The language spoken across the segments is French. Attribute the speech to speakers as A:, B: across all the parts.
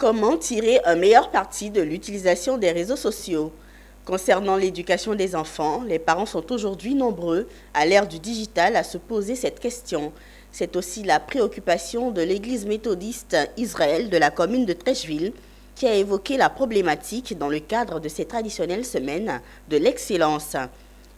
A: Comment tirer un meilleur parti de l'utilisation des réseaux sociaux? Concernant l'éducation des enfants, les parents sont aujourd'hui nombreux, à l'ère du digital, à se poser cette question. C'est aussi la préoccupation de l'Église méthodiste Israël de la commune de Trècheville, qui a évoqué la problématique dans le cadre de ces traditionnelles semaines de l'excellence.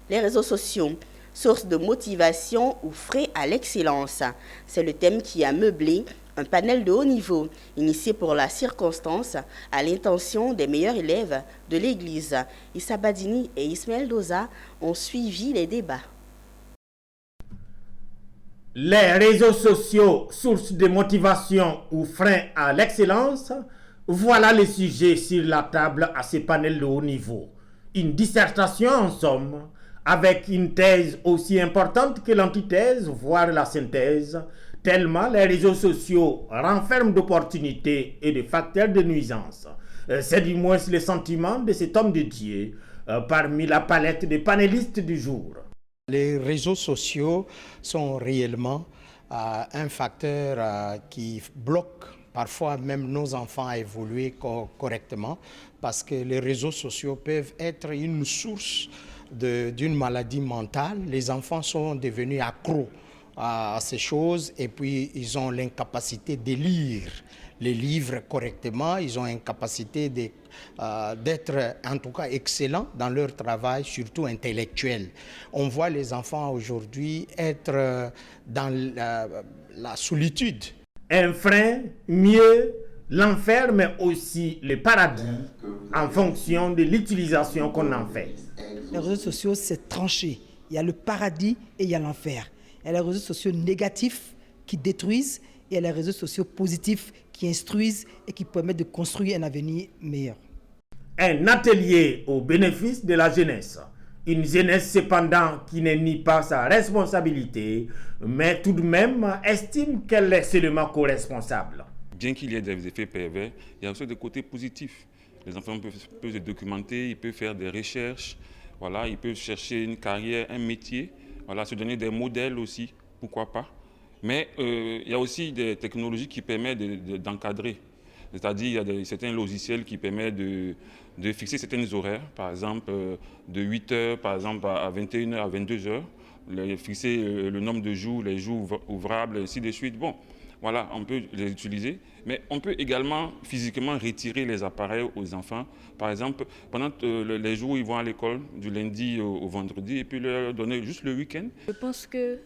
A: Les réseaux sociaux, source de motivation ou frein à l'excellence. C'est le thème qui a meublé un panel de haut niveau, initié pour la circonstance à l'intention des meilleurs élèves de l'Église. Issa Badini et Ismaël Doza ont suivi les débats.
B: Les réseaux sociaux, source de motivation ou frein à l'excellence, voilà les sujets sur la table à ce panel de haut niveau. Une dissertation en somme, avec une thèse aussi importante que l'antithèse, voire la synthèse, tellement les réseaux sociaux renferment d'opportunités et de facteurs de nuisance. C'est du moins le sentiment de cet homme de Dieu parmi la palette des panélistes du jour.
C: Les réseaux sociaux sont réellement un facteur qui bloque parfois même nos enfants à évoluer correctement parce que les réseaux sociaux peuvent être une source d'une maladie mentale. Les enfants sont devenus accros à ces choses et puis ils ont l'incapacité de lire les livres correctement, ils ont l'incapacité d'être en tout cas excellents dans leur travail, surtout intellectuel. On voit les enfants aujourd'hui être dans la solitude.
B: Un frein, mieux l'enfer, mais aussi le paradis en fonction de l'utilisation qu'on en fait.
D: Les réseaux sociaux, c'est tranché. Il y a le paradis et il y a l'enfer. Il y a les réseaux sociaux négatifs qui détruisent et il y a les réseaux sociaux positifs qui instruisent et qui permettent de construire un avenir meilleur.
B: Un atelier au bénéfice de la jeunesse. Une jeunesse cependant qui ne nie pas sa responsabilité, mais tout de même estime qu'elle est seulement co-responsable.
E: Bien qu'il y ait des effets pervers, il y a aussi des côtés positifs. Les enfants peuvent se documenter, ils peuvent faire des recherches, voilà, ils peuvent chercher une carrière, un métier, voilà, se donner des modèles aussi, pourquoi pas. Mais il y a aussi des technologies qui permettent d'encadrer. C'est-à-dire il y a certains logiciels qui permettent de fixer certains horaires, par exemple de 8 heures par exemple, à 21 heures, à 22 heures, fixer le nombre de jours, les jours ouvrables, ainsi de suite. Bon, voilà, on peut les utiliser, mais on peut également physiquement retirer les appareils aux enfants. Par exemple, pendant les jours où ils vont à l'école, du lundi au vendredi, et puis leur donner juste le week-end.
F: Je pense que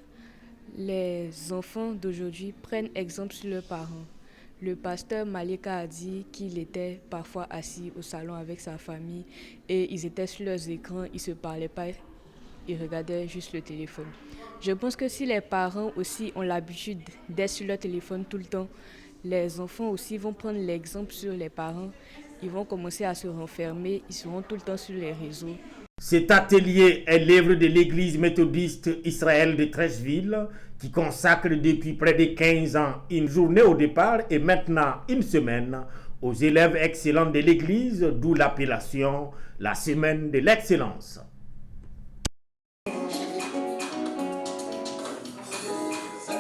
F: les enfants d'aujourd'hui prennent exemple sur leurs parents. Le pasteur Malika a dit qu'il était parfois assis au salon avec sa famille et ils étaient sur leurs écrans, ils ne se parlaient pas, ils regardaient juste le téléphone. Je pense que si les parents aussi ont l'habitude d'être sur leur téléphone tout le temps, les enfants aussi vont prendre l'exemple sur les parents, ils vont commencer à se renfermer, ils seront tout le temps sur les réseaux.
B: Cet atelier est l'œuvre de l'Église méthodiste Israël de Trècheville qui consacre depuis près de 15 ans une journée au départ et maintenant une semaine aux élèves excellents de l'Église, d'où l'appellation la semaine de l'excellence.